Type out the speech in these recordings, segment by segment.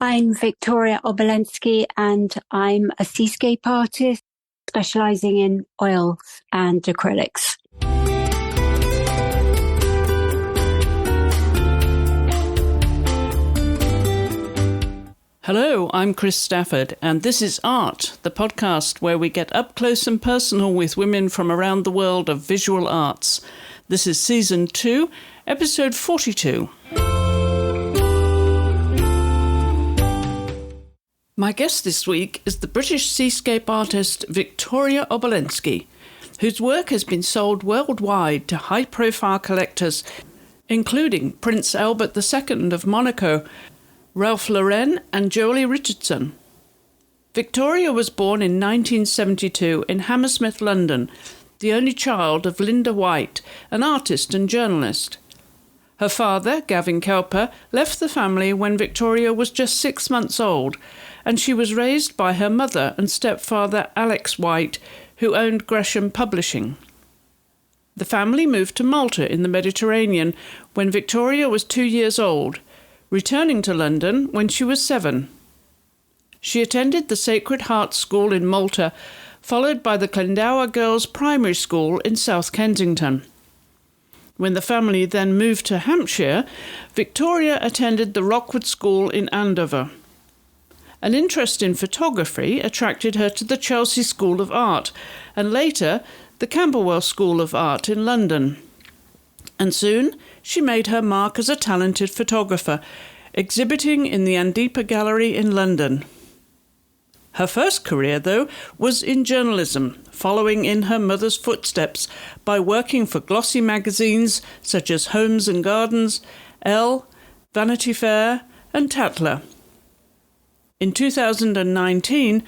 I'm Victoria Obolensky, and I'm a Seascape artist specializing in oils and acrylics. Hello, I'm Chris Stafford, and this is Art, the podcast where we get up close and personal with women from around the world of visual arts. This is Season 2, Episode 42. My guest this week is the British seascape artist Victoria Obolensky, whose work has been sold worldwide to high-profile collectors, including Prince Albert II of Monaco, Ralph Lauren and Jolie Richardson. Victoria was born in 1972 in Hammersmith, London, the only child of Linda White, an artist and journalist. Her father, Gavin Cowper, left the family when Victoria was just 6 months old, and she was raised by her mother and stepfather Alex White, who owned Gresham Publishing. The family moved to Malta in the Mediterranean when Victoria was 2 years old, returning to London when she was 7. She attended the Sacred Heart School in Malta, followed by the Glendower Girls' Primary School in South Kensington. When the family then moved to Hampshire, Victoria attended the Rockwood School in Andover. An interest in photography attracted her to the Chelsea School of Art, and later the Camberwell School of Art in London. And soon she made her mark as a talented photographer, exhibiting in the Andepa Gallery in London. Her first career, though, was in journalism, following in her mother's footsteps by working for glossy magazines such as Homes and Gardens, Elle, Vanity Fair and Tatler. In 2019,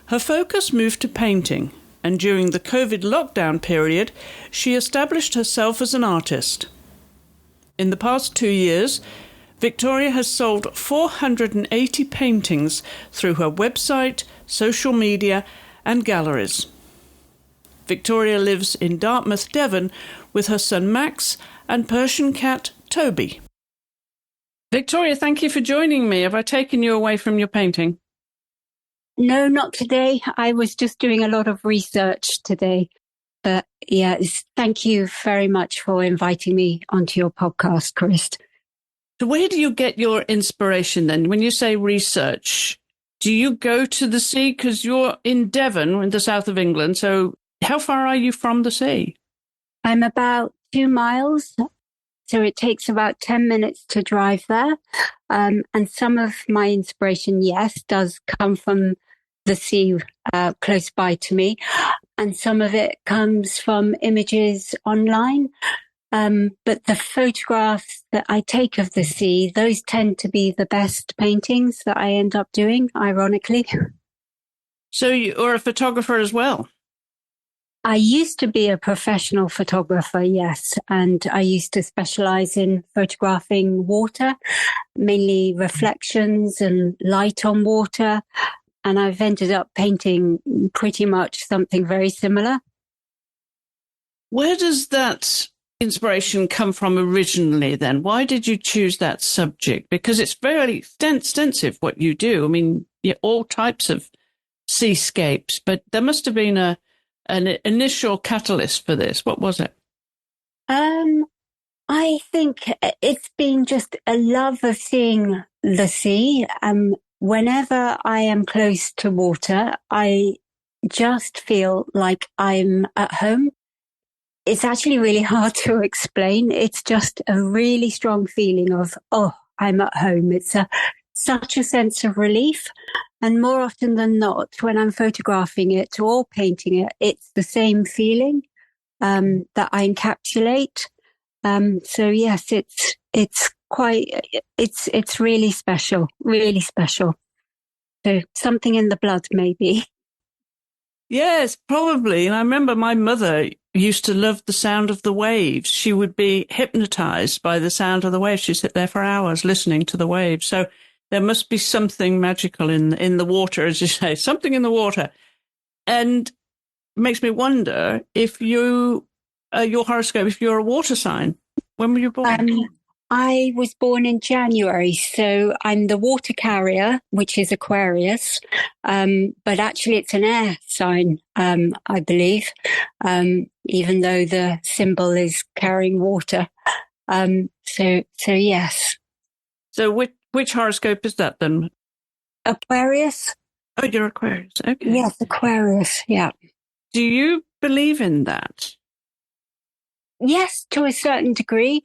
her focus moved to painting, and during the COVID lockdown period, she established herself as an artist. In the past 2 years, Victoria has sold 480 paintings through her website, social media, and galleries. Victoria lives in Dartmouth, Devon, with her son Max and Persian cat Toby. Victoria, thank you for joining me. Have I taken you away from your painting? No, not today. I was just doing a lot of research today. But yes, thank you very much for inviting me onto your podcast, Chris. So where do you get your inspiration then? When you say research, do you go to the sea? Because you're in Devon, in the south of England. So how far are you from the sea? I'm about 2 miles. So it takes about 10 minutes to drive there. And some of my inspiration, yes, does come from the sea close by to me. And some of it comes from images online. But the photographs that I take of the sea, those tend to be the best paintings that I end up doing, ironically. So you're a photographer as well? I used to be a professional photographer, yes. And I used to specialize in photographing water, mainly reflections and light on water. And I've ended up painting pretty much something very similar. Where does that inspiration come from originally then? Why did you choose that subject? Because it's very extensive what you do. I mean, all types of seascapes, but there must have been an initial catalyst for this. What was it? I think it's been just a love of seeing the sea. Whenever I am close to water, I just feel like I'm at home. It's actually really hard to explain. It's just a really strong feeling of, oh, I'm at home. It's such a sense of relief. And more often than not, when I'm photographing it or painting it, it's the same feeling that I encapsulate. So yes, it's really special, really special. So something in the blood, maybe. Yes, probably. And I remember my mother used to love the sound of the waves. She would be hypnotized by the sound of the waves. She'd sit there for hours listening to the waves. So there must be something magical in the water, as you say, something in the water. And it makes me wonder if your horoscope, if you're a water sign. When were you born? I was born in January, so I'm the water carrier, which is Aquarius. But actually it's an air sign, I believe, even though the symbol is carrying water. So yes. So which horoscope is that then? Aquarius? Oh, you're Aquarius. Okay. Yes, Aquarius, yeah. Do you believe in that? Yes, to a certain degree.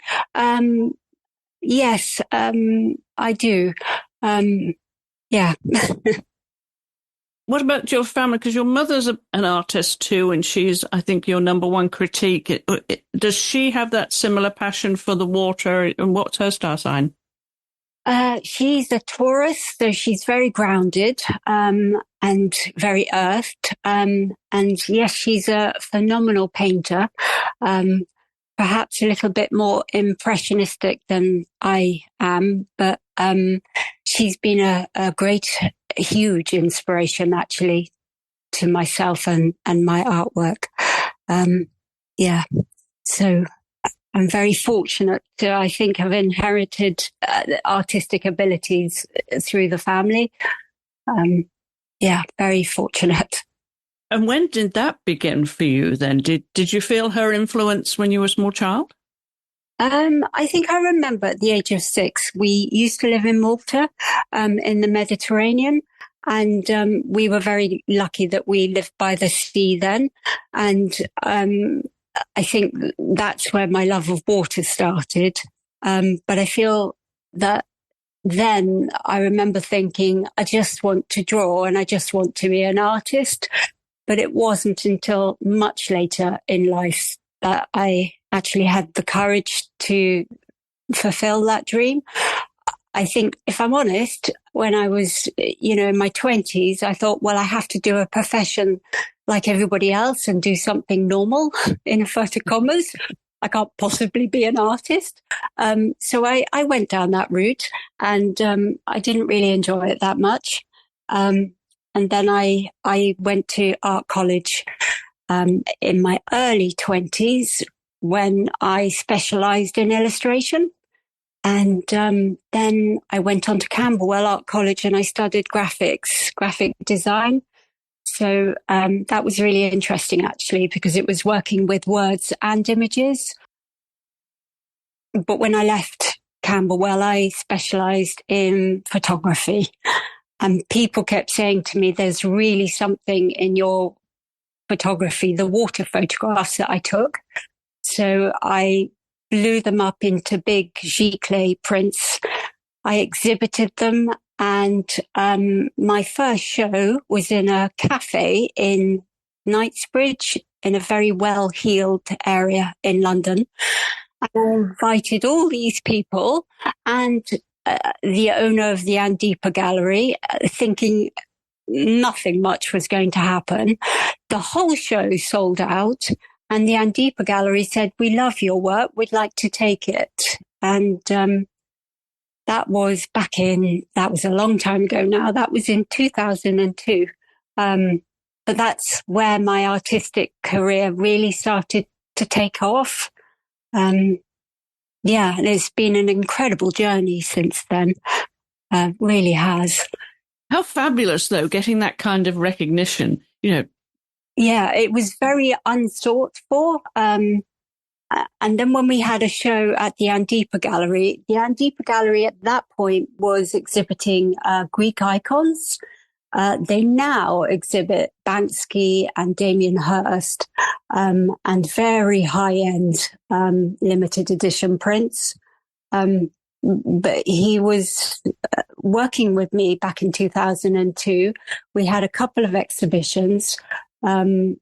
Yes, I do. Yeah. What about your family? Because your mother's an artist too, and she's, I think, your number one critique. Does she have that similar passion for the water? And what's her star sign? She's a Taurus, so she's very grounded, and very earthed. And yes, she's a phenomenal painter. Perhaps a little bit more impressionistic than I am, but she's been a great, huge inspiration actually to myself and my artwork. Yeah, so I'm very fortunate to, I think, have inherited artistic abilities through the family. Yeah, very fortunate. And when did that begin for you then? Did you feel her influence when you were a small child? I think I remember at the age of 6, we used to live in Malta, in the Mediterranean. And we were very lucky that we lived by the sea then. And I think that's where my love of water started. But I feel that then I remember thinking, I just want to draw and I just want to be an artist. But it wasn't until much later in life that I actually had the courage to fulfill that dream. I think, if I'm honest, when I was, in my 20s, I thought, well, I have to do a profession like everybody else and do something normal, in inverted commas. I can't possibly be an artist. So I went down that route, and I didn't really enjoy it that much. And then I went to art college in my early 20s when I specialised in illustration. And then I went on to Camberwell Art College and I studied graphic design. So that was really interesting, actually, because it was working with words and images. But when I left Camberwell, I specialised in photography. And people kept saying to me, there's really something in your photography, the water photographs that I took. So I blew them up into big giclée prints. I exhibited them, and my first show was in a cafe in Knightsbridge, in a very well-heeled area in London. I invited all these people and the owner of the Andipa Gallery, thinking nothing much was going to happen. The whole show sold out, and the Andipa Gallery said, "We love your work, we'd like to take it." And that was a long time ago now. That was in 2002. But that's where my artistic career really started to take off. Yeah, and it's been an incredible journey since then. Really has. How fabulous, though, getting that kind of recognition, Yeah, it was very unsought for. And then when we had a show at the Andipa Gallery at that point was exhibiting Greek icons. They now exhibit Banksy and Damien Hirst, and very high-end limited edition prints. But he was working with me back in 2002. We had a couple of exhibitions, and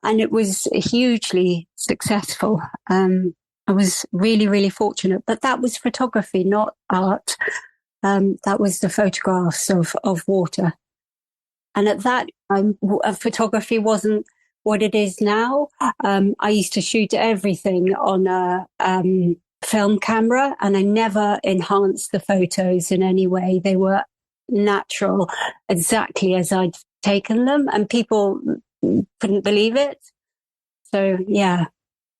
it was hugely successful. I was really, really fortunate. But that was photography, not art. That was the photographs of water. And at that time, photography wasn't what it is now. I used to shoot everything on a film camera, and I never enhanced the photos in any way. They were natural, exactly as I'd taken them, and people couldn't believe it. So, yeah.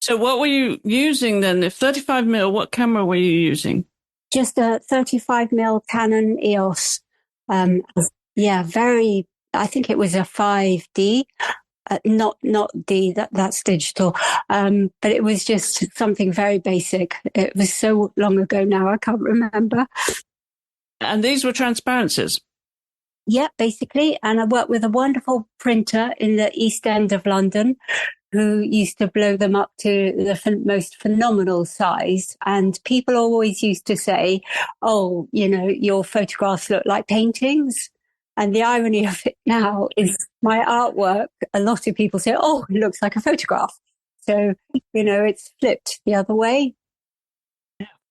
So what were you using then? If 35mm, what camera were you using? Just a 35mm Canon EOS. Yeah, I think it was a 5D. Not D, that's digital. But it was just something very basic. It was so long ago now, I can't remember. And these were transparencies? Yeah, basically. And I worked with a wonderful printer in the East End of London who used to blow them up to the most phenomenal size. And people always used to say, oh, your photographs look like paintings. And the irony of it now is my artwork, a lot of people say, oh, it looks like a photograph. So, it's flipped the other way.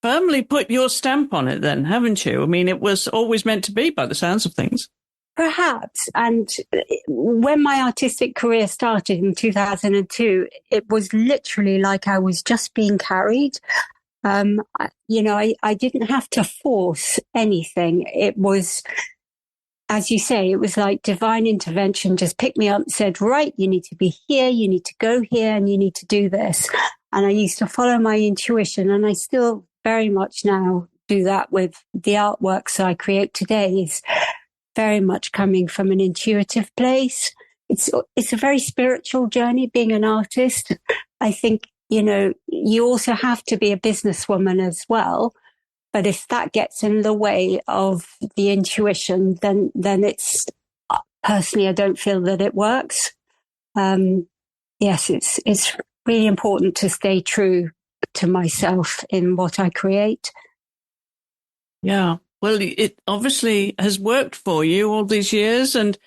Firmly put your stamp on it then, haven't you? I mean, it was always meant to be by the sounds of things. Perhaps. And when my artistic career started in 2002, it was literally like I was just being carried. I didn't have to force anything. It was, as you say, it was like divine intervention just picked me up and said, right, you need to be here, you need to go here, and you need to do this. And I used to follow my intuition, and I still very much now do that with the artworks I create today. Is very much coming from an intuitive place. It's a very spiritual journey being an artist. I think, you also have to be a businesswoman as well. But if that gets in the way of the intuition, then it's personally, I don't feel that it works. Yes, it's really important to stay true to myself in what I create. Yeah. Well, it obviously has worked for you all these years. And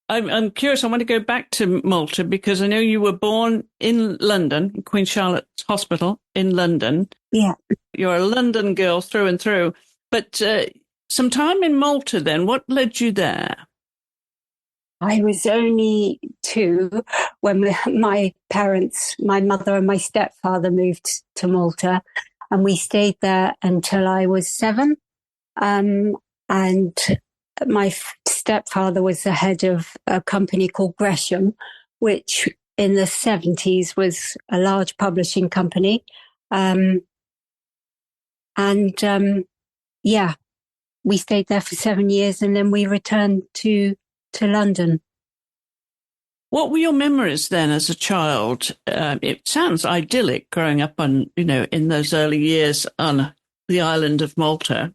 I'm curious, I want to go back to Malta because I know you were born in London, Queen Charlotte's Hospital in London. Yeah. You're a London girl through and through. But some time in Malta then, what led you there? I was only 2 when my parents, my mother and my stepfather moved to Malta, and we stayed there until I was 7. And my stepfather was the head of a company called Gresham, which in the 70s was a large publishing company. We stayed there for 7 years, and then we returned to London. What were your memories then as a child? It sounds idyllic growing up in those early years on the island of Malta.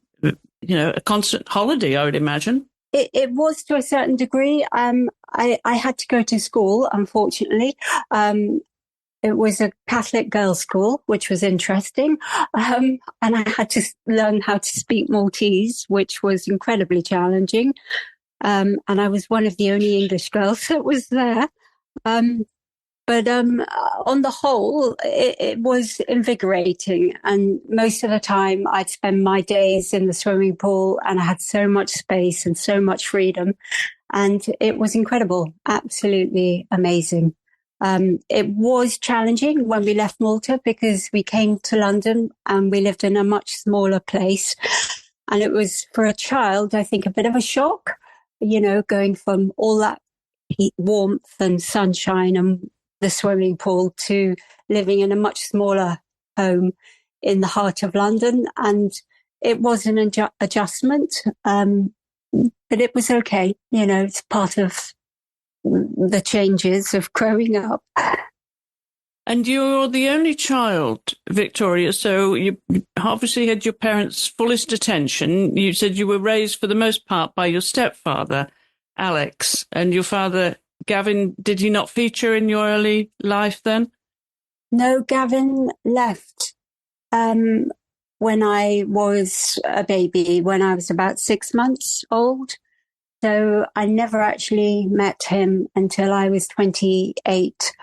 A constant holiday, I would imagine. It was to a certain degree. I had to go to school, unfortunately. It was a Catholic girls' school, which was interesting. And I had to learn how to speak Maltese, which was incredibly challenging. And I was one of the only English girls that was there. But on the whole, it was invigorating. And most of the time, I'd spend my days in the swimming pool, and I had so much space and so much freedom. And it was incredible, absolutely amazing. It was challenging when we left Malta because we came to London and we lived in a much smaller place. And it was, for a child, I think, a bit of a shock, going from all that heat, warmth and sunshine and the swimming pool to living in a much smaller home in the heart of London. And it was an adjustment, but it was okay. It's part of the changes of growing up. And you're the only child, Victoria, so you obviously had your parents' fullest attention. You said you were raised for the most part by your stepfather, Alex, and your father, Gavin. Did he not feature in your early life then? No, Gavin left when I was a baby, when I was about 6 months old. So I never actually met him until I was 28.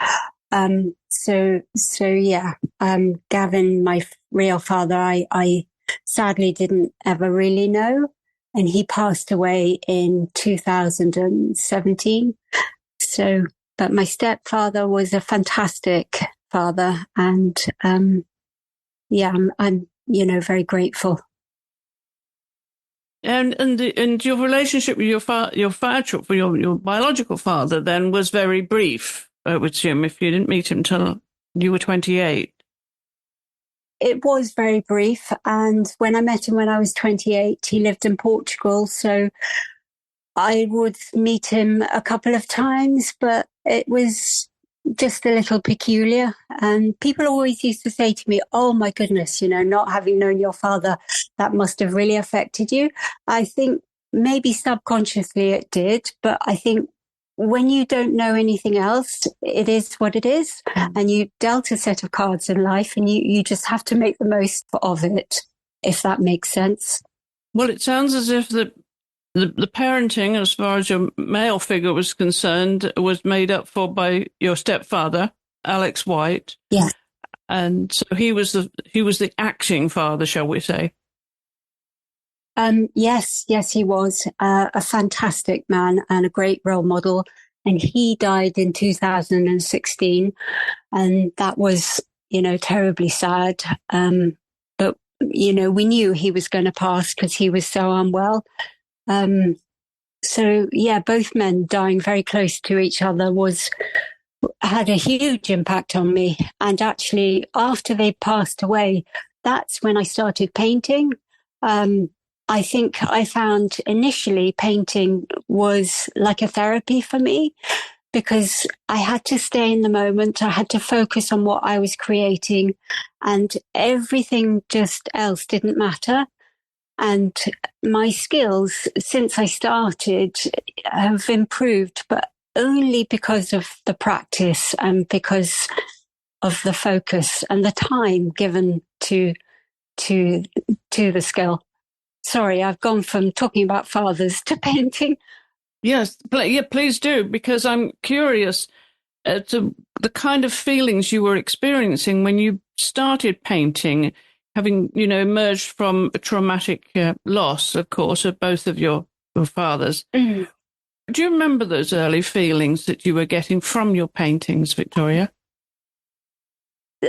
Gavin, my real father, I sadly didn't ever really know. And he passed away in 2017. But my stepfather was a fantastic father. And, I'm very grateful. And your relationship with your biological father then was very brief, I would assume, if you didn't meet him till you were 28. It was very brief. And when I met him when I was 28, he lived in Portugal. So I would meet him a couple of times, but it was just a little peculiar. And people always used to say to me, oh my goodness, not having known your father, that must have really affected you. I think maybe subconsciously it did, but I think when you don't know anything else, it is what it is. And you dealt a set of cards in life and you just have to make the most of it, if that makes sense. Well, it sounds as if the parenting, as far as your male figure was concerned, was made up for by your stepfather, Alex White. Yes. And so he was the acting father, shall we say? Yes, he was a fantastic man and a great role model. And he died in 2016. And that was, terribly sad. But, we knew he was going to pass because he was so unwell. So yeah, both men dying very close to each other had a huge impact on me. And actually, after they passed away, that's when I started painting. I think I found initially painting was like a therapy for me because I had to stay in the moment. I had to focus on what I was creating and everything just else didn't matter. And my skills since I started have improved, but only because of the practice and because of the focus and the time given to the skill. Sorry, I've gone from talking about fathers to painting. Yes, please do, because I'm curious to the kind of feelings you were experiencing when you started painting, having, emerged from a traumatic loss, of course, of both of your fathers. Mm. Do you remember those early feelings that you were getting from your paintings, Victoria?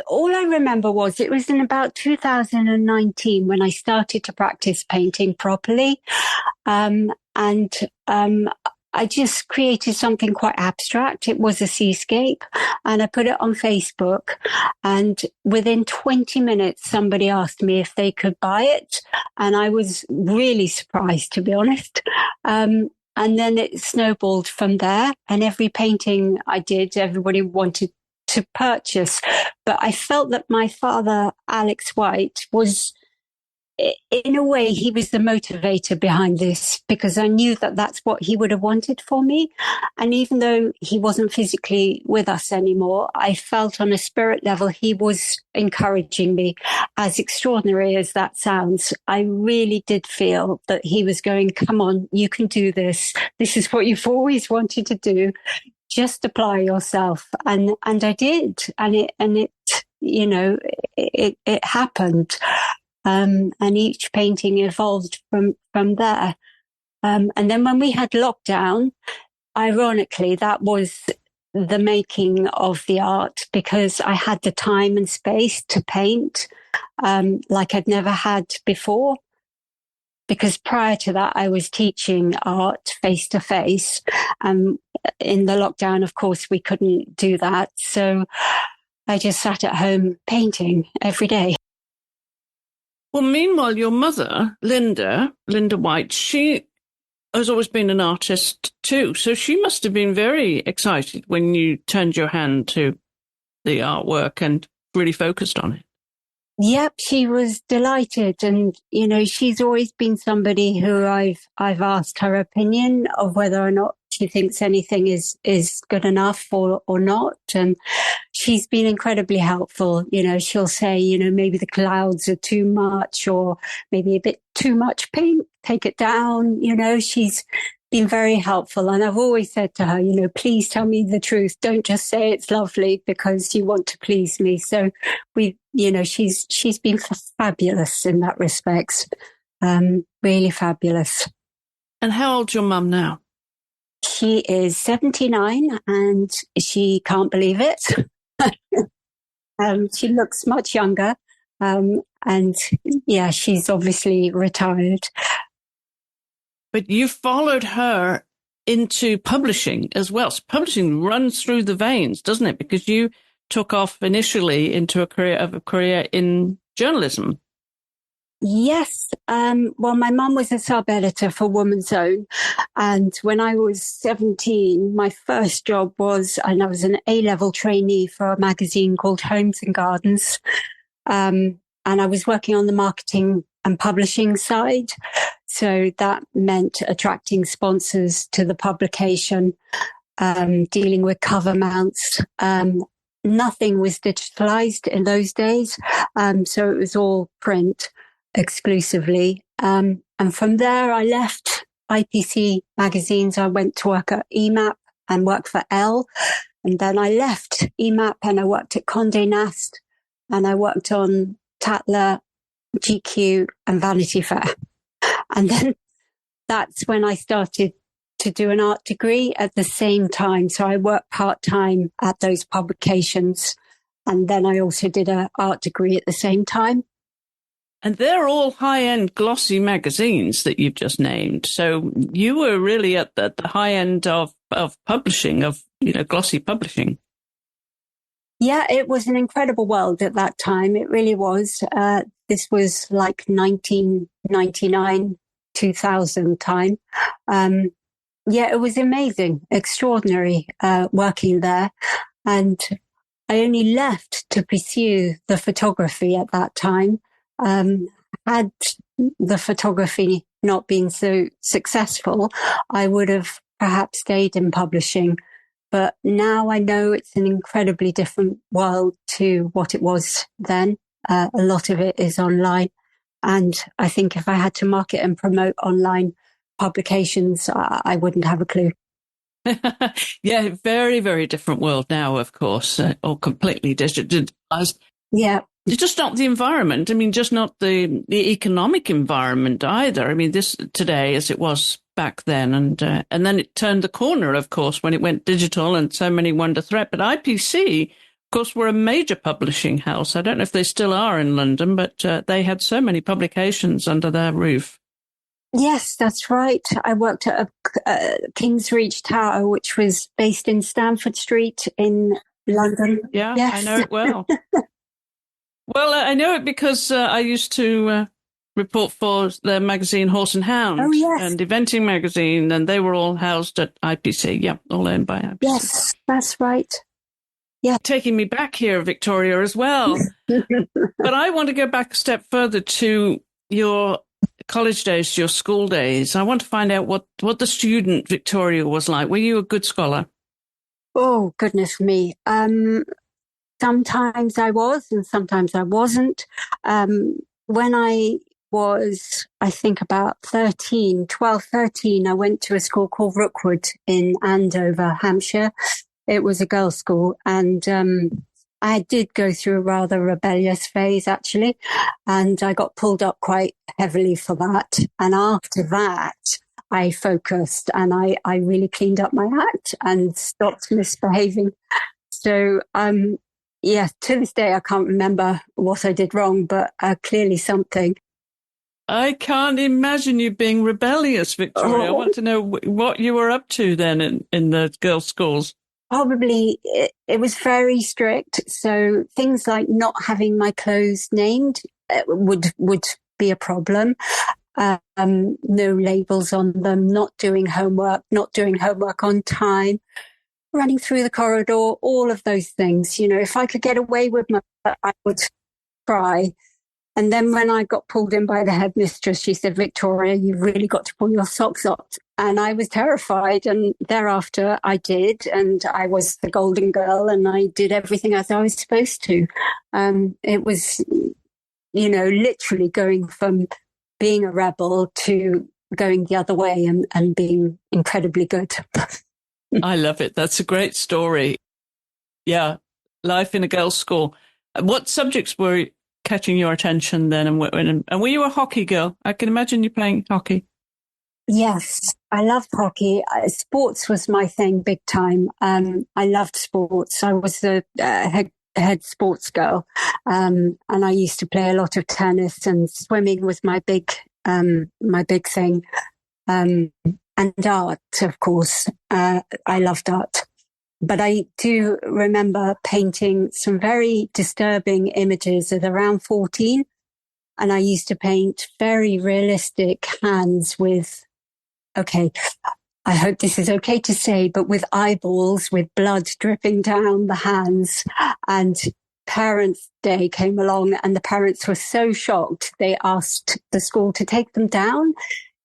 All I remember was it was in about 2019 when I started to practice painting properly. I just created something quite abstract. It was a seascape and I put it on Facebook. And within 20 minutes, somebody asked me if they could buy it. And I was really surprised, to be honest. And then it snowballed from there. And every painting I did, everybody wanted to purchase. But I felt that my father, Alex White, was, in a way, he was the motivator behind this because I knew that that's what he would have wanted for me. And even though he wasn't physically with us anymore, I felt on a spirit level he was encouraging me. As extraordinary as that sounds, I really did feel that he was going, come on, you can do this. This is what you've always wanted to do. Just apply yourself. And I did. And it happened. And each painting evolved from there. And then when we had lockdown, ironically, that was the making of the art because I had the time and space to paint like I'd never had before. Because prior to that, I was teaching art face to face. In the lockdown, of course, we couldn't do that. So I just sat at home painting every day. Well, meanwhile, your mother, Linda White, she has always been an artist too. So she must have been very excited when you turned your hand to the artwork and really focused on it. Yep, she was delighted. And, she's always been somebody who I've asked her opinion of whether or not she thinks anything is good enough or not. And she's been incredibly helpful. She'll say, maybe the clouds are too much or maybe a bit too much paint, take it down. She's been very helpful. And I've always said to her, please tell me the truth. Don't just say it's lovely because you want to please me. So she's been fabulous in that respect. Really fabulous. And how old's your mum now? She is 79 and she can't believe it. She looks much younger. And yeah, she's obviously retired. But you followed her into publishing as well. So publishing runs through the veins, doesn't it? Because you took off initially into a career in journalism. Yes. Well, my mum was a sub-editor for Woman's Own. And when I was 17, my first job was, and I was an A-level trainee for a magazine called Homes and Gardens. And I was working on the marketing and publishing side. So that meant attracting sponsors to the publication, dealing with cover mounts. Nothing was digitalized in those days. So it was all print exclusively. And from there, I left IPC magazines. I went to work at EMAP and worked for Elle. And then I left EMAP and I worked at Condé Nast and I worked on Tatler, GQ and Vanity Fair. And then that's when I started to do an art degree at the same time. So I worked part-time at those publications. And then I also did an art degree at the same time. And they're all high-end glossy magazines that you've just named. So you were really at the high end of publishing, of, glossy publishing. Yeah, it was an incredible world at that time. It really was. This was like 1999, 2000 time. Yeah, it was amazing, extraordinary working there. And I only left to pursue the photography at that time. Had the photography not been so successful, I would have perhaps stayed in publishing. But now I know it's an incredibly different world to what it was then. A lot of it is online. And I think if I had to market and promote online publications, I wouldn't have a clue. Yeah, very, very different world now, of course, or completely digitalized. Yeah. It's just not the environment. I mean, just not the economic environment either. I mean, this today as it was back then. And then it turned the corner, of course, when it went digital and so many were under threat. But IPC, of course, were a major publishing house. I don't know if they still are in London, but they had so many publications under their roof. Yes, that's right. I worked at a King's Reach Tower, which was based in Stamford Street in London. Yeah, yes. I know it well. Well, I know it because I used to report for the magazine Horse and Hound and Eventing magazine, and they were all housed at IPC. Yeah, all owned by IPC. Yes, that's right. Yeah. Taking me back here, Victoria, as well. But I want to go back a step further to your college days, your school days. I want to find out what the student Victoria was like. Were you a good scholar? Oh, goodness me. Sometimes I was and sometimes I wasn't. When I was, I think about 13, I went to a school called Rookwood in Andover, Hampshire. It was a girls' school and I did go through a rather rebellious phase, actually, and I got pulled up quite heavily for that. And after that, I focused and I really cleaned up my act and stopped misbehaving. So, yeah, to this day, I can't remember what I did wrong, but clearly something. I can't imagine you being rebellious, Victoria. I want to know what you were up to then in the girls' schools. Probably it was very strict. So things like not having my clothes named would be a problem. No labels on them, not doing homework on time, running through the corridor, all of those things. You know, if I could get away with I would try. And then when I got pulled in by the headmistress, she said, Victoria, you've really got to pull your socks up. And I was terrified. And thereafter I did. And I was the golden girl and I did everything as I was supposed to. It was, you know, literally going from being a rebel to going the other way and being incredibly good. I love it. That's a great story. Yeah. Life in a girls' school. What subjects were catching your attention then? And were you a hockey girl? I can imagine you playing hockey. Yes, I loved hockey. Sports was my thing big time. I loved sports. I was the head sports girl. And I used to play a lot of tennis and swimming was my big thing. And art, of course. I loved art. but I do remember painting some very disturbing images at around 14. And I used to paint very realistic hands with, okay, I hope this is okay to say, but with eyeballs, with blood dripping down the hands. And Parents' Day came along and the parents were so shocked. They asked the school to take them down,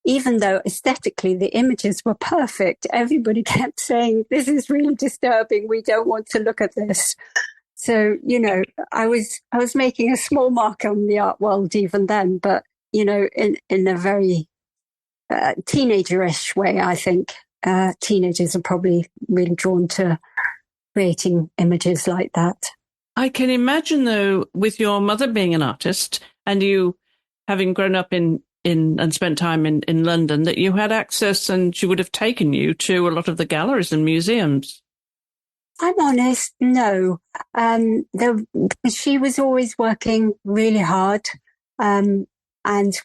even though aesthetically the images were perfect. Everybody kept saying, this is really disturbing. We don't want to look at this. So, I was making a small mark on the art world even then, but, in a very teenager-ish way, I think. Teenagers are probably really drawn to creating images like that. I can imagine, though, with your mother being an artist and you having grown up in and spent time in London, that you had access and she would have taken you to a lot of the galleries and museums. I'm honest, no. She was always working really hard. And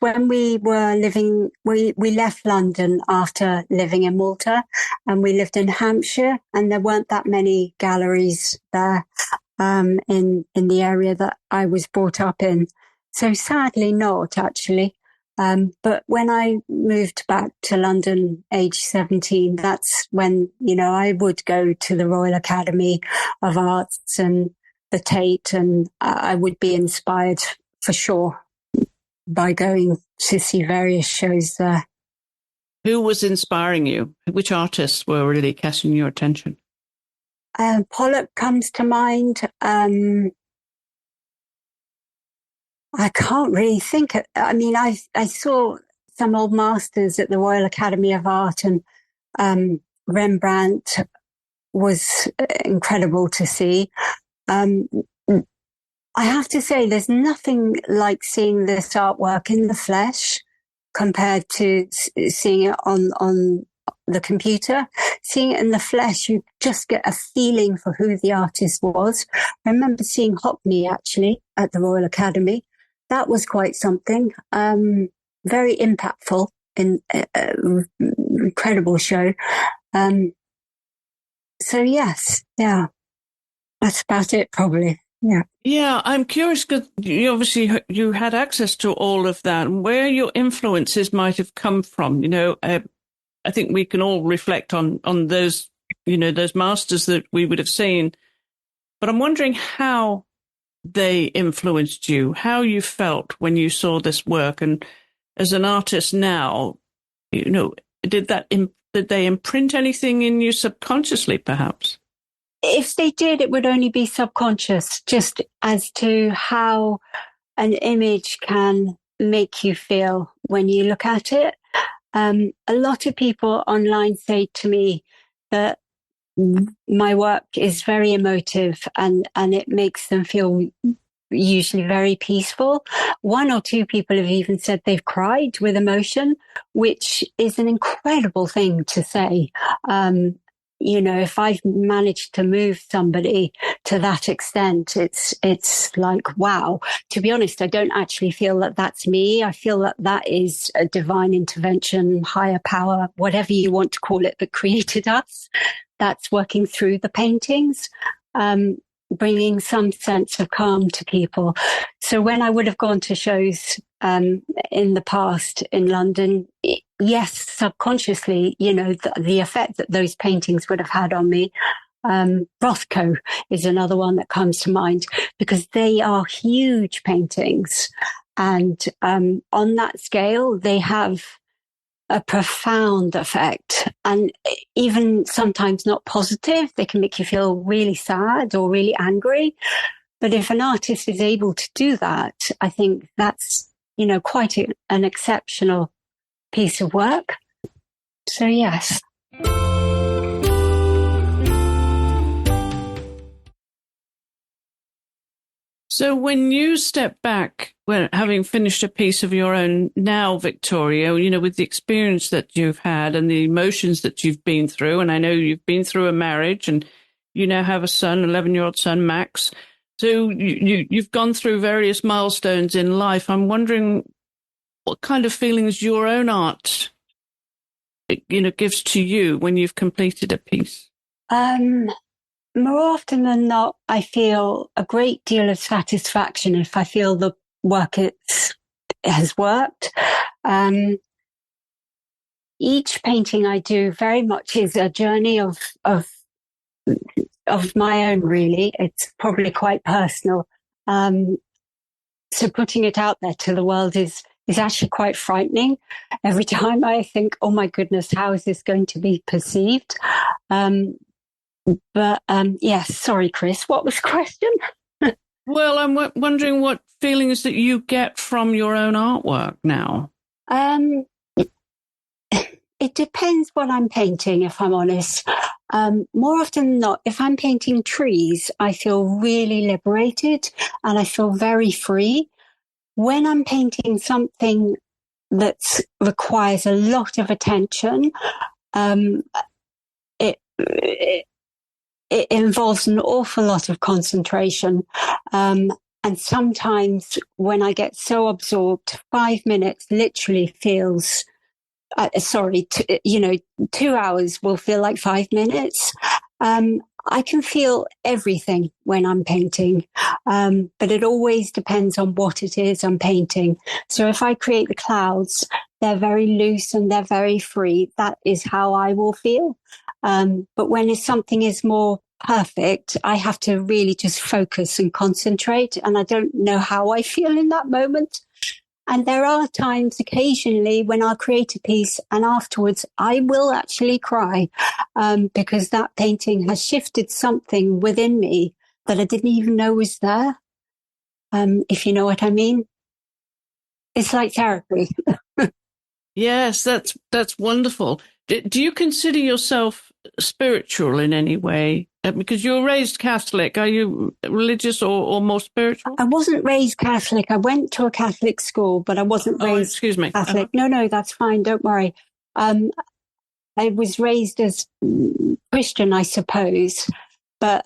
when we were living, we left London after living in Malta, and we lived in Hampshire, and there weren't that many galleries there in the area that I was brought up in. So sadly not, actually. But when I moved back to London, age 17, that's when, I would go to the Royal Academy of Arts and the Tate, and I would be inspired for sure by going to see various shows there. Who was inspiring you? Which artists were really catching your attention? Pollock comes to mind. I can't really think. I mean, I saw some old masters at the Royal Academy of Art, and Rembrandt was incredible to see. I have to say, there's nothing like seeing this artwork in the flesh compared to seeing it on the computer. Seeing it in the flesh, you just get a feeling for who the artist was. I remember seeing Hockney actually at the Royal Academy. That was quite something. Very impactful, incredible show. So yes, yeah, that's about it probably. Yeah. Yeah, I'm curious because you had access to all of that, and where your influences might have come from. I think we can all reflect on those, those masters that we would have seen. But I'm wondering how they influenced you, how you felt when you saw this work, and as an artist now, did they imprint anything in you subconsciously, perhaps? If they did, it would only be subconscious, just as to how an image can make you feel when you look at it. A lot of people online say to me that my work is very emotive and it makes them feel usually very peaceful. One or two people have even said they've cried with emotion, which is an incredible thing to say. If I've managed to move somebody to that extent, it's like, wow. To be honest, I don't actually feel that that's me. I feel that that is a divine intervention, higher power, whatever you want to call it, that created us. That's working through the paintings, bringing some sense of calm to people. So when I would have gone to shows in the past in London, yes, subconsciously, the effect that those paintings would have had on me. Rothko is another one that comes to mind because they are huge paintings. And on that scale, they have a profound effect, and even sometimes not positive. They can make you feel really sad or really angry. But if an artist is able to do that, I think that's, quite an exceptional piece of work. So yes. So when you step back, when having finished a piece of your own now, Victoria, with the experience that you've had and the emotions that you've been through, and I know you've been through a marriage and you now have a son, 11-year-old son, Max. So you've gone through various milestones in life. I'm wondering what kind of feelings your own art, gives to you when you've completed a piece. more often than not, I feel a great deal of satisfaction if I feel the work has worked. Each painting I do very much is a journey of my own, really. It's probably quite personal. So putting it out there to the world is actually quite frightening. Every time I think, oh my goodness, how is this going to be perceived? But yes, sorry, Chris, what was the question? Well, I'm wondering what feelings that you get from your own artwork now. It depends what I'm painting, if I'm honest. More often than not, if I'm painting trees, I feel really liberated and I feel very free. When I'm painting something that requires a lot of attention, it involves an awful lot of concentration. And sometimes when I get so absorbed, 5 minutes literally feels 2 hours will feel like 5 minutes. I can feel everything when I'm painting, but it always depends on what it is I'm painting. So if I create the clouds, they're very loose and they're very free. That is how I will feel. But when something is more perfect, I have to really just focus and concentrate, and I don't know how I feel in that moment. And there are times occasionally when I'll create a piece and afterwards I will actually cry because that painting has shifted something within me that I didn't even know was there, if you know what I mean. It's like therapy. Yes, that's wonderful. Do you consider yourself spiritual in any way? Because you were raised Catholic. Are you religious or more spiritual? I wasn't raised Catholic. I went to a Catholic school, but I wasn't raised excuse me. Catholic. No, that's fine. Don't worry. I was raised as Christian, I suppose, but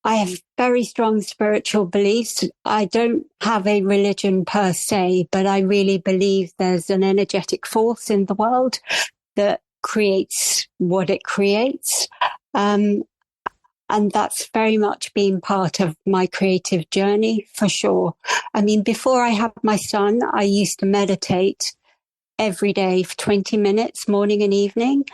I have very strong spiritual beliefs. I don't have a religion per se, but I really believe there's an energetic force in the world that creates what it creates. And that's very much been part of my creative journey, for sure. I mean, before I had my son, I used to meditate every day for 20 minutes, morning and evening.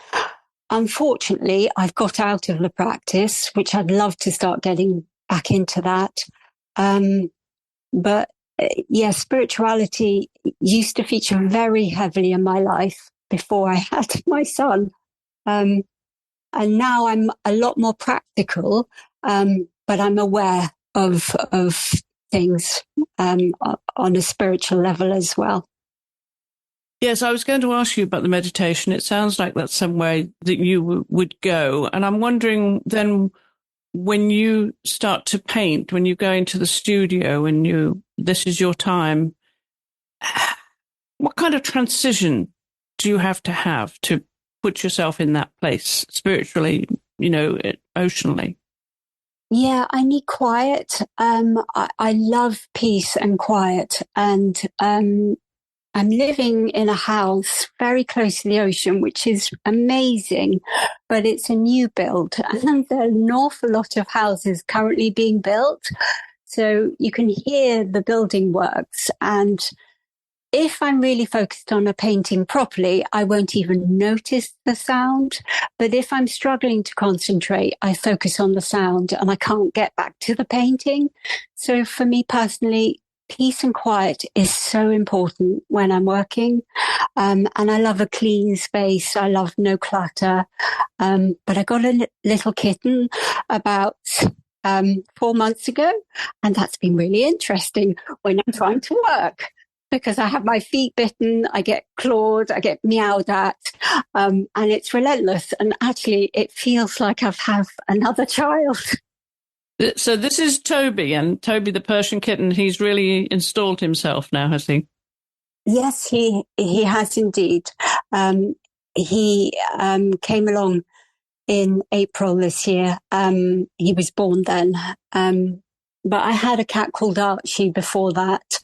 Unfortunately, I've got out of the practice, which I'd love to start getting back into that. But yeah, spirituality used to feature very heavily in my life before I had my son. And now I'm a lot more practical, but I'm aware of things on a spiritual level as well. Yes, I was going to ask you about the meditation. It sounds like that's somewhere that you would go. And I'm wondering then, when you start to paint, when you go into the studio and this is your time, what kind of transition do you have to put yourself in that place spiritually, emotionally? Yeah, I need quiet. I love peace and quiet. And I'm living in a house very close to the ocean, which is amazing, but it's a new build. And there are an awful lot of houses currently being built. So you can hear the building works. And if I'm really focused on a painting properly, I won't even notice the sound. But if I'm struggling to concentrate, I focus on the sound and I can't get back to the painting. So for me personally, peace and quiet is so important when I'm working. And I love a clean space. I love no clutter. But I got a little kitten about 4 months ago, and that's been really interesting when I'm trying to work. Because I have my feet bitten, I get clawed, I get meowed at, and it's relentless. And actually, it feels like I've had another child. So this is Toby, and Toby, the Persian kitten, he's really installed himself now, has he? Yes, he has indeed. He came along in April this year. He was born then. But I had a cat called Archie before that.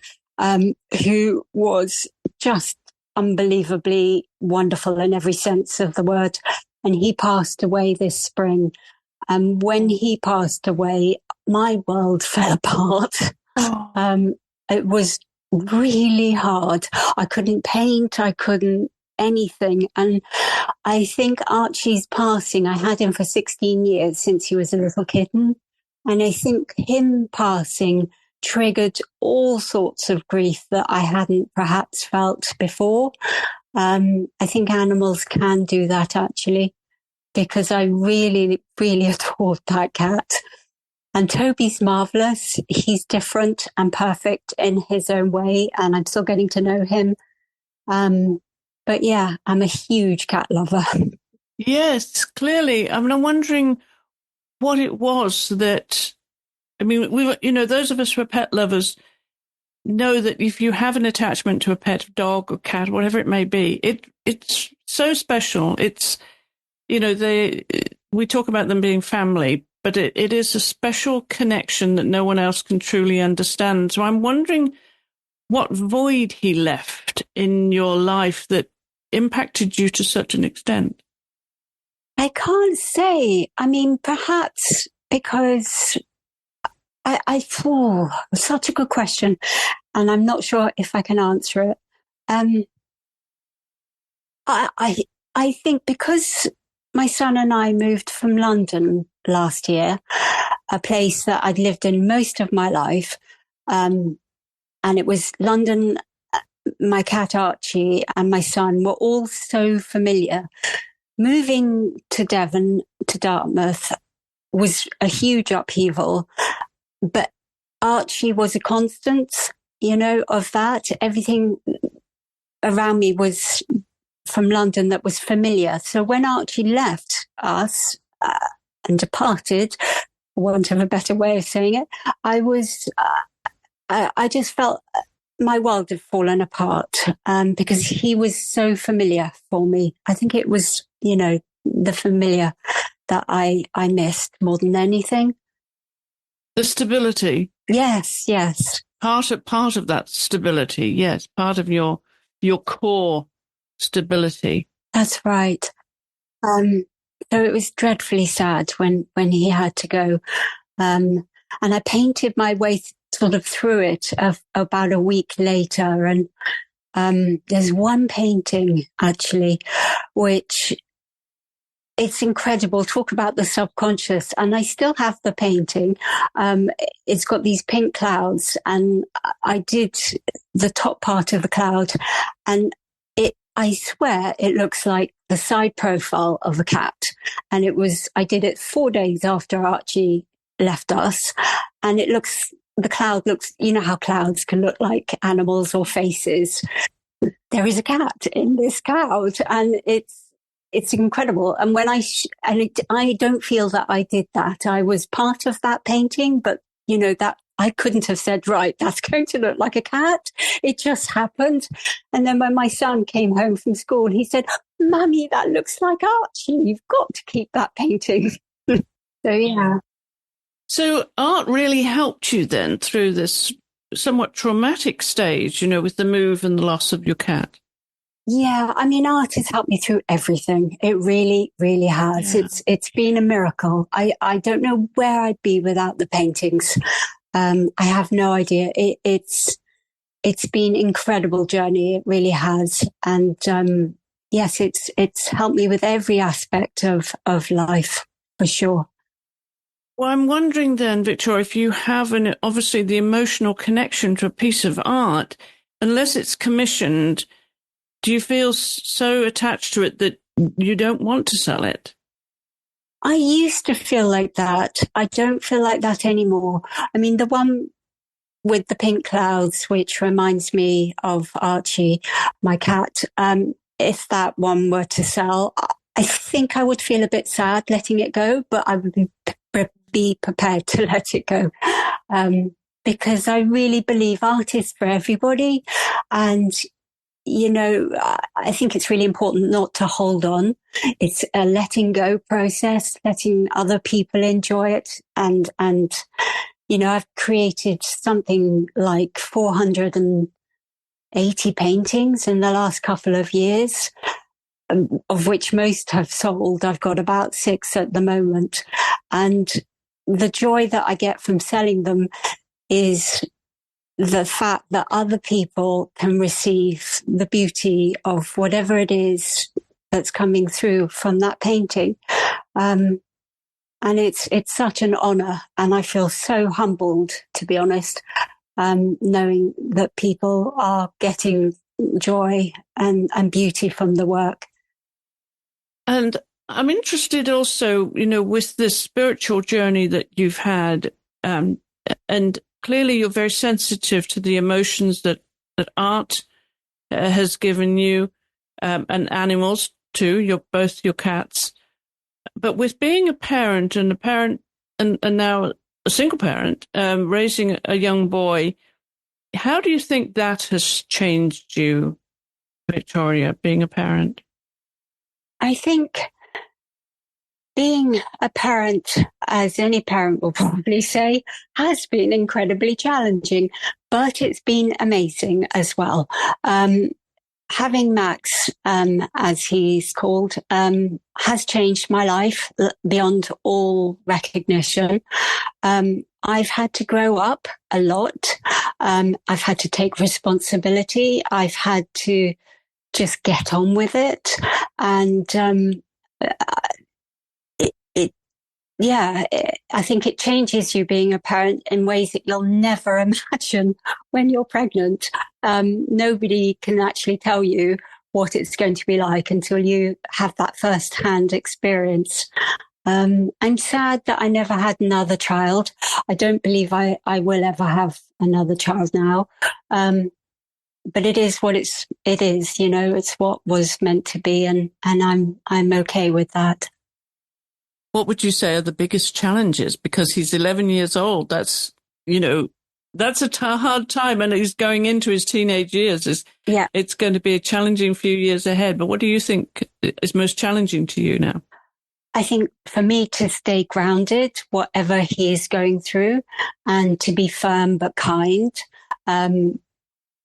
Who was just unbelievably wonderful in every sense of the word. And he passed away this spring. And when he passed away, my world fell apart. It was really hard. I couldn't paint. I couldn't anything. And I think Archie's passing, I had him for 16 years since he was a little kitten. And I think him passing triggered all sorts of grief that I hadn't perhaps felt before. I think animals can do that actually, because I really, really adored that cat. And Toby's marvellous. He's different and perfect in his own way, and I'm still getting to know him. But yeah, I'm a huge cat lover. Yes, clearly. I mean, I'm wondering what it was that, I mean, those of us who are pet lovers know that if you have an attachment to a pet, dog or cat, whatever it may be, it's so special. It's, we talk about them being family, but it is a special connection that no one else can truly understand. So I'm wondering what void he left in your life that impacted you to such an extent. I can't say. I mean, perhaps because such a good question, and I'm not sure if I can answer it. I think because my son and I moved from London last year, a place that I'd lived in most of my life, and it was London. My cat Archie and my son were all so familiar. Moving to Devon, to Dartmouth, was a huge upheaval, but Archie was a constant, of that. Everything around me was from London that was familiar. So when Archie left us and departed, for want of a better way of saying it, I just felt my world had fallen apart because he was so familiar for me. I think it was, the familiar that I missed more than anything. The stability. Yes. Part of that stability, yes. Part of your core stability. That's right. So it was dreadfully sad when he had to go. And I painted my way sort of through it about a week later. And there's one painting actually, which it's incredible. Talk about the subconscious. And I still have the painting. It's got these pink clouds, and I did the top part of the cloud, and I swear it looks like the side profile of a cat. And I did it 4 days after Archie left us. And the cloud looks, how clouds can look like animals or faces. There is a cat in this cloud, and it's incredible. And I don't feel that I did that. I was part of that painting, but that I couldn't have said, right, that's going to look like a cat. It just happened. And then when my son came home from school, he said, Mummy, that looks like Archie. You've got to keep that painting. So, yeah. So art really helped you then through this somewhat traumatic stage, with the move and the loss of your cat. Yeah, I mean, art has helped me through everything. It really, really has. Yeah. It's been a miracle. I don't know where I'd be without the paintings. I have no idea. It's been an incredible journey. It really has. And yes, it's helped me with every aspect of life, for sure. Well, I'm wondering then, Victoria, if you have obviously the emotional connection to a piece of art, unless it's commissioned, do you feel so attached to it that you don't want to sell it? I used to feel like that. I don't feel like that anymore. I mean, the one with the pink clouds, which reminds me of Archie, my cat, if that one were to sell, I think I would feel a bit sad letting it go, but I would be prepared to let it go. Because I really believe art is for everybody. And I think it's really important not to hold on. It's a letting go process, letting other people enjoy it. And I've created something like 480 paintings in the last couple of years. of which most have sold. I've got about 6 at the moment. And the joy that I get from selling them is the fact that other people can receive the beauty of whatever it is that's coming through from that painting. And it's such an honor. And I feel so humbled, to be honest, knowing that people are getting joy and beauty from the work. And I'm interested also, with this spiritual journey that you've had, and clearly you're very sensitive to the emotions that art has given you, and animals too, both your cats. But with being a parent and now a single parent, raising a young boy, how do you think that has changed you, Victoria, being a parent? I think being a parent, as any parent will probably say, has been incredibly challenging, but it's been amazing as well. Having Max, as he's called, has changed my life beyond all recognition. I've had to grow up a lot. I've had to take responsibility. I've had to just get on with it. And I think it changes you being a parent in ways that you'll never imagine when you're pregnant. Nobody can actually tell you what it's going to be like until you have that first-hand experience. I'm sad that I never had another child. I don't believe I will ever have another child now. But it is what it is, it's what was meant to be, and I'm okay with that. What would you say are the biggest challenges? Because he's 11 years old. That's a hard time, and he's going into his teenage years. It's going to be a challenging few years ahead. But what do you think is most challenging to you now? I think for me to stay grounded, whatever he is going through, and to be firm but kind.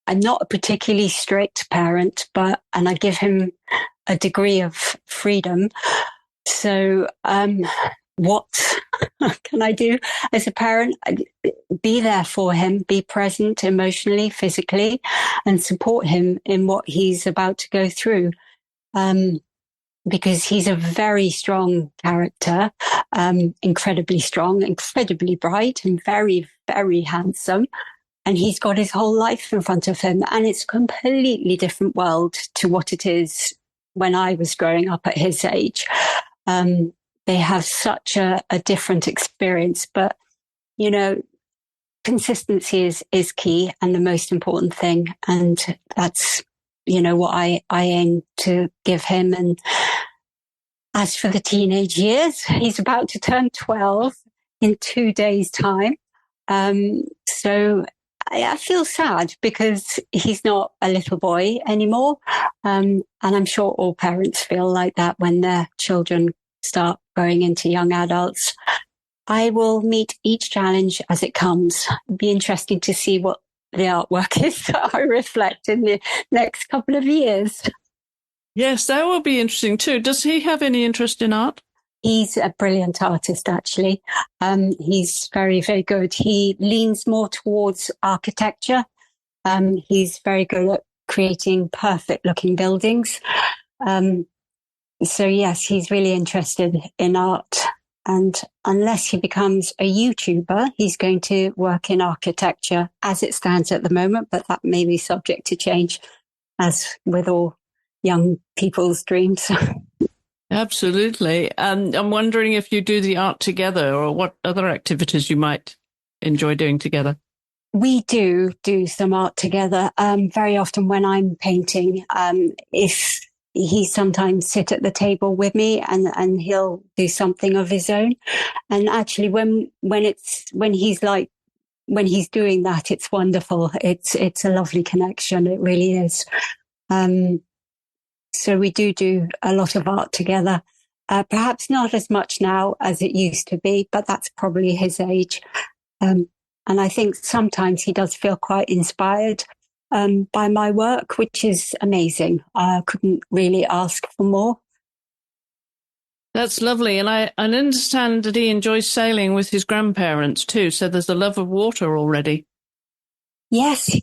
I'm not a particularly strict parent, and I give him a degree of freedom. So, what can I do as a parent? Be there for him, be present emotionally, physically, and support him in what he's about to go through. Because he's a very strong character, incredibly strong, incredibly bright, and very, very handsome. And he's got his whole life in front of him. And it's a completely different world to what it is when I was growing up at his age. They have such a different experience, but, consistency is key and the most important thing. And that's, what I aim to give him. And as for the teenage years, he's about to turn 12 in 2 days' time. So I feel sad because he's not a little boy anymore. And I'm sure all parents feel like that when their children start growing into young adults. I will meet each challenge as it comes. It'll be interesting to see what the artwork is that I reflect in the next couple of years. Yes, that will be interesting too. Does he have any interest in art? He's a brilliant artist, actually. He's very, very good. He leans more towards architecture. He's very good at creating perfect looking buildings. So yes, he's really interested in art. And unless he becomes a YouTuber, he's going to work in architecture as it stands at the moment, but that may be subject to change, as with all young people's dreams. Absolutely. And I'm wondering if you do the art together or what other activities you might enjoy doing together. We do some art together. Very often when I'm painting, if he sometimes sit at the table with me and he'll do something of his own. And actually when he's doing that, it's wonderful. It's a lovely connection. It really is. So we do a lot of art together. Perhaps not as much now as it used to be, but that's probably his age. And I think sometimes he does feel quite inspired by my work, which is amazing. I couldn't really ask for more. That's lovely. And I understand that he enjoys sailing with his grandparents too. So there's a love of water already. Yes,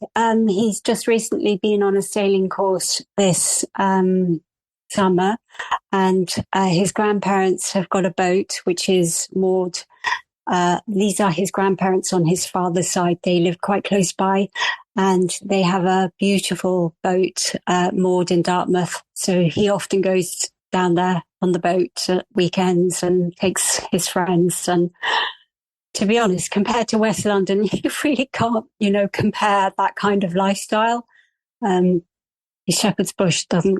he's just recently been on a sailing course this summer, and his grandparents have got a boat which is moored. These are his grandparents on his father's side. They live quite close by, and they have a beautiful boat moored in Dartmouth. So he often goes down there on the boat at weekends and takes his friends. And to be honest, compared to West London, you really can't, compare that kind of lifestyle. Shepherd's Bush doesn't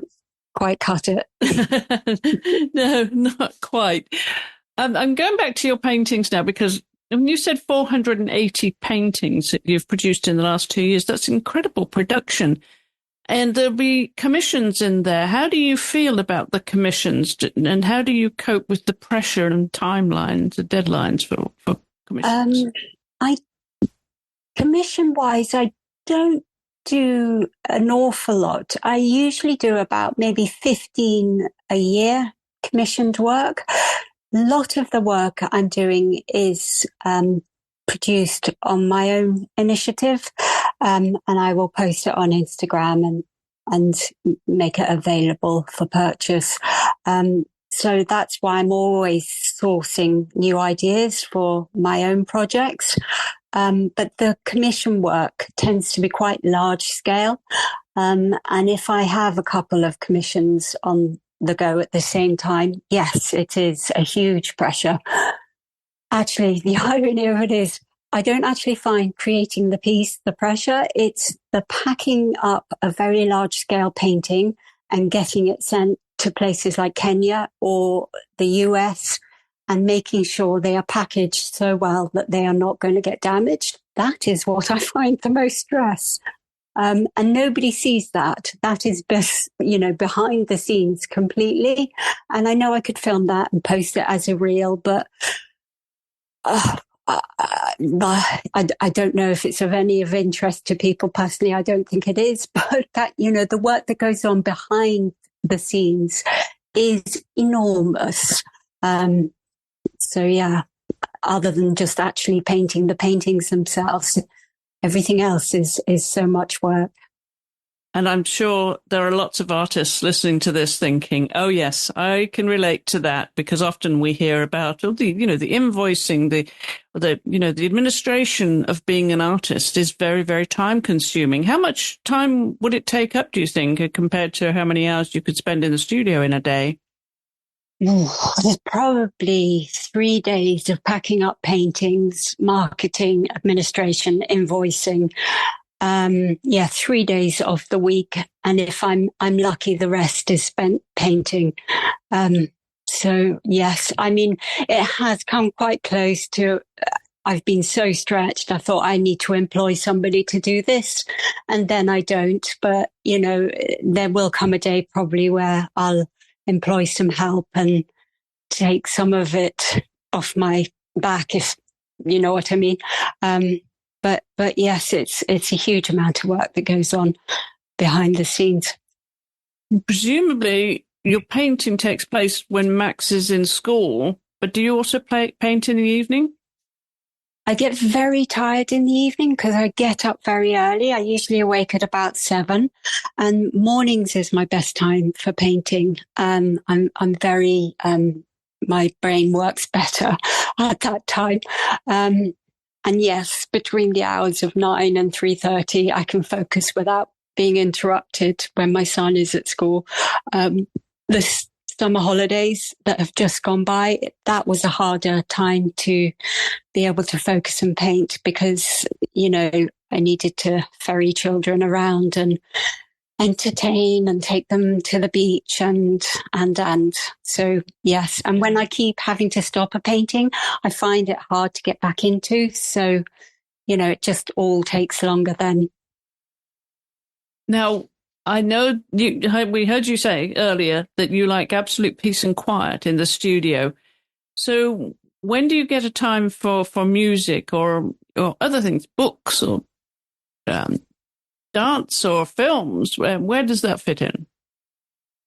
quite cut it. No, not quite. I'm going back to your paintings now, because you said 480 paintings that you've produced in the last 2 years. That's incredible production. And there'll be commissions in there. How do you feel about the commissions, and how do you cope with the pressure and timelines, the deadlines for commissions? Commission-wise, I don't do an awful lot. I usually do about maybe 15 a year commissioned work. A lot of the work I'm doing is produced on my own initiative, and I will post it on Instagram and make it available for purchase. So that's why I'm always sourcing new ideas for my own projects. But the commission work tends to be quite large scale. And if I have a couple of commissions on the go at the same time, yes, it is a huge pressure. Actually, the irony of it is I don't actually find creating the piece the pressure. It's the packing up a very large scale painting and getting it sent to places like Kenya or the US and making sure they are packaged so well that they are not going to get damaged. That is what I find the most stress. And nobody sees that. That is just, behind the scenes completely. And I know I could film that and post it as a reel, but I don't know if it's of any of interest to people personally. I don't think it is, but that, the work that goes on behind the scenes is enormous. So yeah, other than just actually painting the paintings themselves, everything else is so much work. And I'm sure there are lots of artists listening to this thinking, oh, yes, I can relate to that, because often we hear about the invoicing, the administration of being an artist is very, very time consuming. How much time would it take up, do you think, compared to how many hours you could spend in the studio in a day? There's probably 3 days of packing up paintings, marketing, administration, invoicing. 3 days of the week, and if I'm lucky, the rest is spent painting. So yes, I mean, it has come quite close to. I've been so stretched. I thought I need to employ somebody to do this, and then I don't. But there will come a day probably where I'll employ some help and take some of it off my back, if you know what I mean. But yes, it's a huge amount of work that goes on behind the scenes. Presumably, your painting takes place when Max is in school, but do you also paint in the evening? I get very tired in the evening because I get up very early. I usually awake at about 7, and mornings is my best time for painting. I'm very my brain works better at that time. And yes, between the hours of 9 and 3:30, I can focus without being interrupted when my son is at school. The summer holidays that have just gone by, that was a harder time to be able to focus and paint because, I needed to ferry children around and entertain and take them to the beach and so yes. And when I keep having to stop a painting, I find it hard to get back into. So, it just all takes longer then. Now, I know we heard you say earlier that you like absolute peace and quiet in the studio. So when do you get a time for music or other things, books or dance or films? Where does that fit in?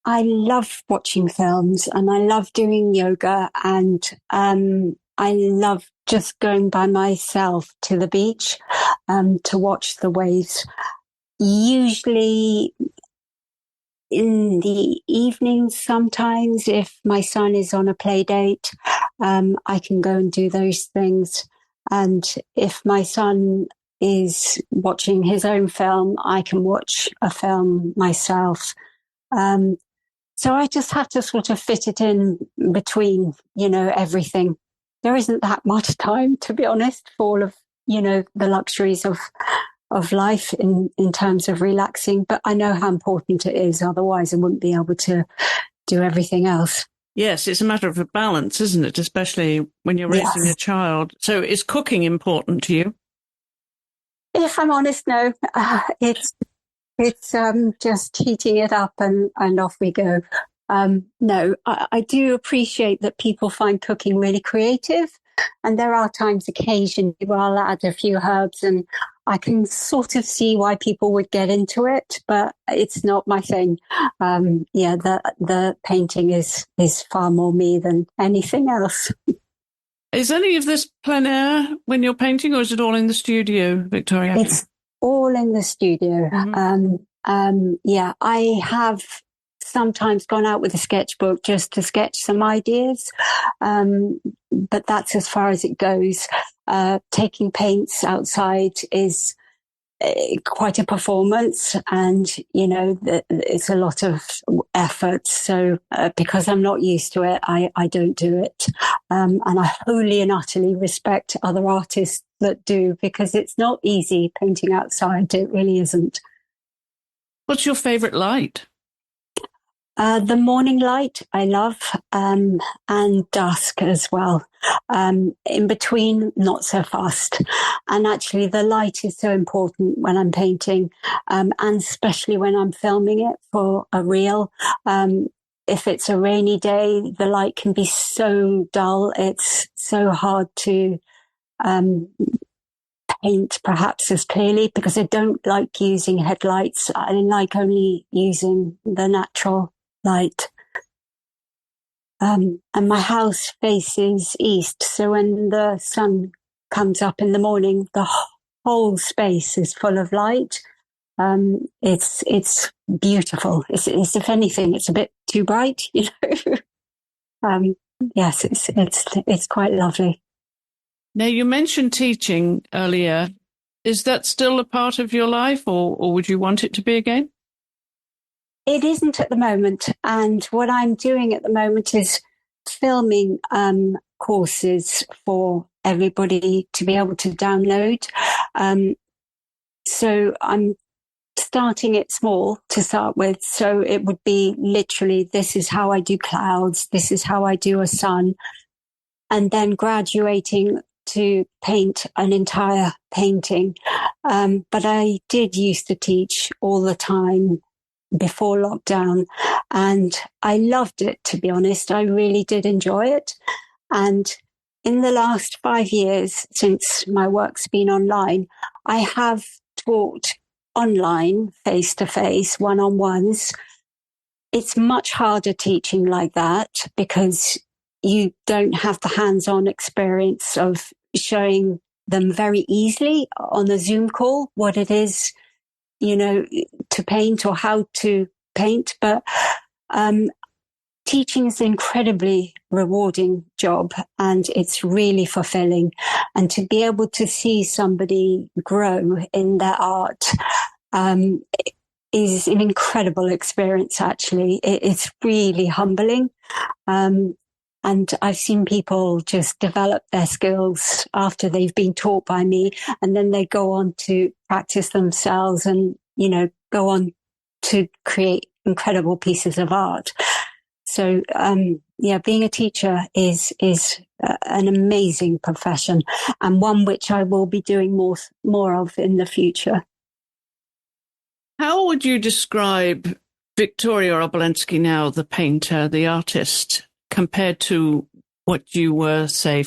I love watching films and I love doing yoga, and I love just going by myself to the beach to watch the waves. Usually in the evenings, sometimes if my son is on a play date, I can go and do those things. And if my son is watching his own film, I can watch a film myself. So I just have to sort of fit it in between, everything. There isn't that much time, to be honest, for all of, the luxuries of life in terms of relaxing. But I know how important it is. Otherwise, I wouldn't be able to do everything else. Yes, it's a matter of a balance, isn't it? Especially when you're raising a child. So is cooking important to you? If I'm honest, no. It's just heating it up and off we go. No, I do appreciate that people find cooking really creative. And there are times occasionally where I'll add a few herbs, and I can sort of see why people would get into it, but it's not my thing. The painting is far more me than anything else. Is any of this plein air when you're painting, or is it all in the studio, Victoria? It's all in the studio. Mm-hmm. I have sometimes gone out with a sketchbook just to sketch some ideas, but that's as far as it goes. Taking paints outside is quite a performance, and it's a lot of effort. So because I'm not used to it, I don't do it, and I wholly and utterly respect other artists that do, because it's not easy painting outside. It really isn't. What's your favorite light? The morning light I love, and dusk as well. In between, not so fast. And actually the light is so important when I'm painting, and especially when I'm filming it for a reel. If it's a rainy day, the light can be so dull. It's so hard to paint perhaps as clearly, because I don't like using headlights. I like only using the natural light. And my house faces east, so when the sun comes up in the morning, the whole space is full of light. It's beautiful. It's if anything, it's a bit too bright, Yes, it's quite lovely. Now, you mentioned teaching earlier. Is that still a part of your life, or would you want it to be again? It isn't at the moment. And what I'm doing at the moment is filming courses for everybody to be able to download. So I'm starting it small to start with. So it would be literally, this is how I do clouds, this is how I do a sun, and then graduating to paint an entire painting. But I did used to teach all the time before lockdown, and I loved it, to be honest. I really did enjoy it. And in the last 5 years, since my work's been online, I have taught online, face-to-face, one-on-ones. It's much harder teaching like that because you don't have the hands-on experience of showing them very easily on a Zoom call what it is, to paint or how to paint. But teaching is an incredibly rewarding job, and it's really fulfilling. And to be able to see somebody grow in their art is an incredible experience, actually. It's really humbling. And I've seen people just develop their skills after they've been taught by me, and then they go on to practice themselves and, go on to create incredible pieces of art. So, being a teacher is an amazing profession, and one which I will be doing more of in the future. How would you describe Victoria Obolensky now, the painter, the artist, compared to what you were, say,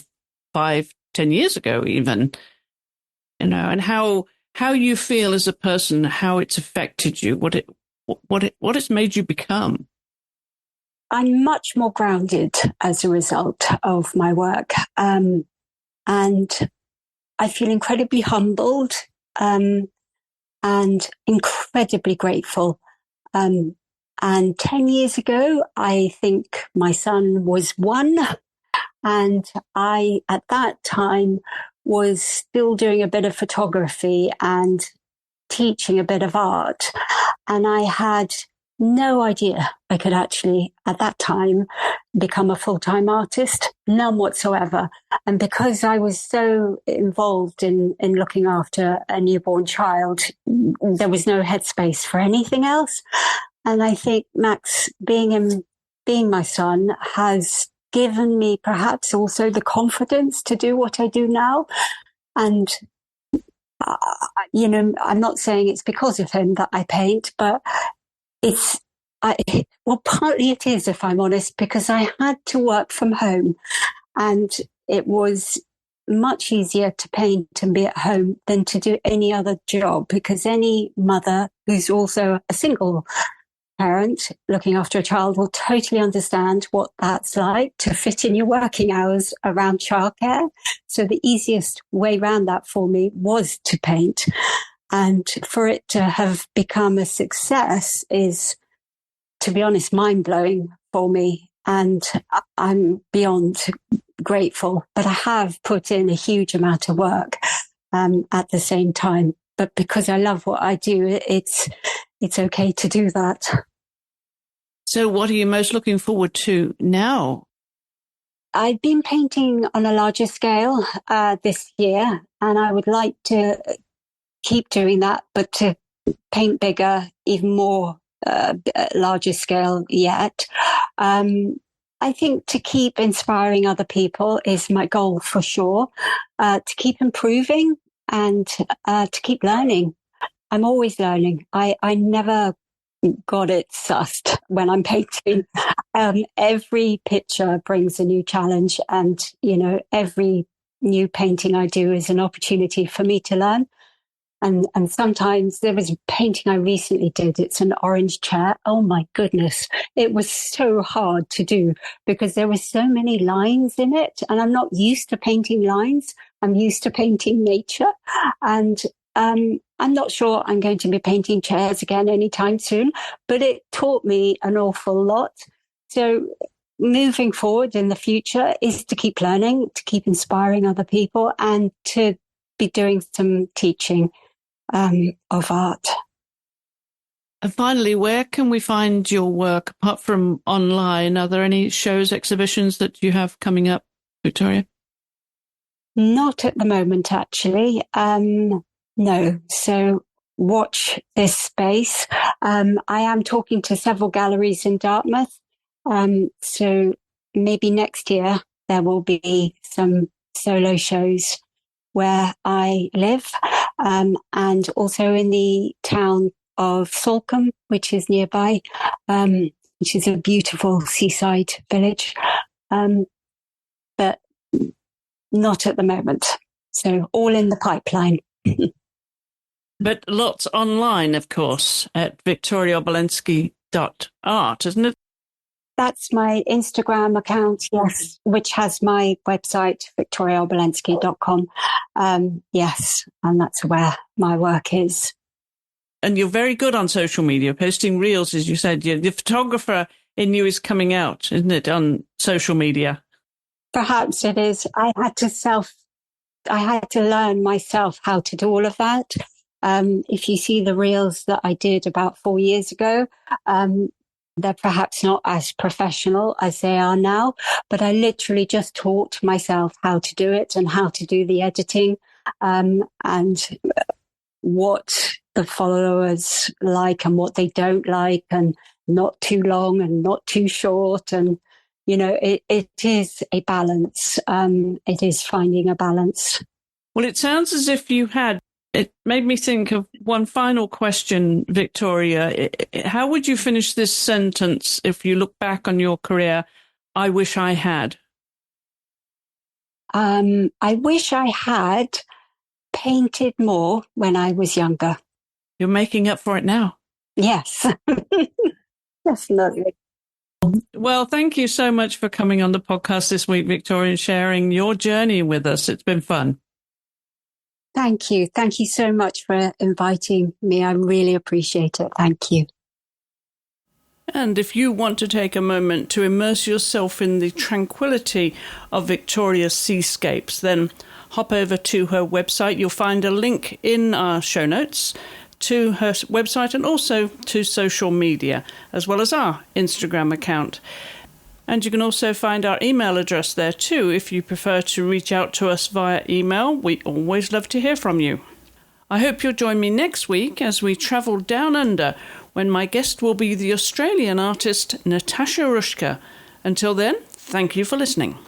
5-10 years ago even? And how how you feel as a person, how it's affected you, what it's made you become. I'm much more grounded as a result of my work. And I feel incredibly humbled, and incredibly grateful. And 10 years ago, I think my son was 1. And I, at that time, was still doing a bit of photography and teaching a bit of art. And I had no idea I could actually, at that time, become a full-time artist, none whatsoever. And because I was so involved in looking after a newborn child, there was no headspace for anything else. And I think Max, being my son, has given me perhaps also the confidence to do what I do now. And, I'm not saying it's because of him that I paint, but partly it is, if I'm honest, because I had to work from home, and it was much easier to paint and be at home than to do any other job, because any mother who's also a single parent looking after a child will totally understand what that's like, to fit in your working hours around childcare. So the easiest way around that for me was to paint. And for it to have become a success is, to be honest, mind-blowing for me. And I'm beyond grateful. But I have put in a huge amount of work at the same time. But because I love what I do, it's okay to do that. So what are you most looking forward to now? I've been painting on a larger scale this year, and I would like to keep doing that, but to paint bigger, even more larger scale yet. I think to keep inspiring other people is my goal for sure. To keep improving and to keep learning. I'm always learning. I never got it sussed when I'm painting. Every picture brings a new challenge, and every new painting I do is an opportunity for me to learn. And sometimes there was a painting I recently did. It's an orange chair. Oh my goodness. It was so hard to do because there were so many lines in it, and I'm not used to painting lines. I'm used to painting nature, and I'm not sure I'm going to be painting chairs again anytime soon, but it taught me an awful lot. So moving forward in the future is to keep learning, to keep inspiring other people, and to be doing some teaching of art. And finally, where can we find your work apart from online? Are there any shows, exhibitions that you have coming up, Victoria? Not at the moment, actually. No. So watch this space. I am talking to several galleries in Dartmouth. So maybe next year there will be some solo shows where I live, and also in the town of Salcombe, which is nearby, which is a beautiful seaside village. But not at the moment. So all in the pipeline. But lots online, of course, at victoriaobolensky.art, isn't it? That's my Instagram account, yes, which has my website, victoriaobolensky.com. Yes, and that's where my work is. And you're very good on social media, posting reels, as you said. The photographer in you is coming out, isn't it, on social media? Perhaps it is. I had to learn myself how to do all of that. If you see the reels that I did about 4 years ago, they're perhaps not as professional as they are now, but I literally just taught myself how to do it and how to do the editing, and what the followers like and what they don't like, and not too long and not too short. And, it is a balance. It is finding a balance. Well, it sounds as if you had. It made me think of one final question, Victoria. How would you finish this sentence if you look back on your career? I wish I had. I wish I had painted more when I was younger. You're making up for it now. Yes, definitely. Well, thank you so much for coming on the podcast this week, Victoria, and sharing your journey with us. It's been fun. Thank you. Thank you so much for inviting me. I really appreciate it. Thank you. And if you want to take a moment to immerse yourself in the tranquility of Victoria's seascapes, then hop over to her website. You'll find a link in our show notes to her website and also to social media, as well as our Instagram account. And you can also find our email address there too if you prefer to reach out to us via email. We always love to hear from you. I hope you'll join me next week as we travel down under, when my guest will be the Australian artist Natasha Rushka. Until then, thank you for listening.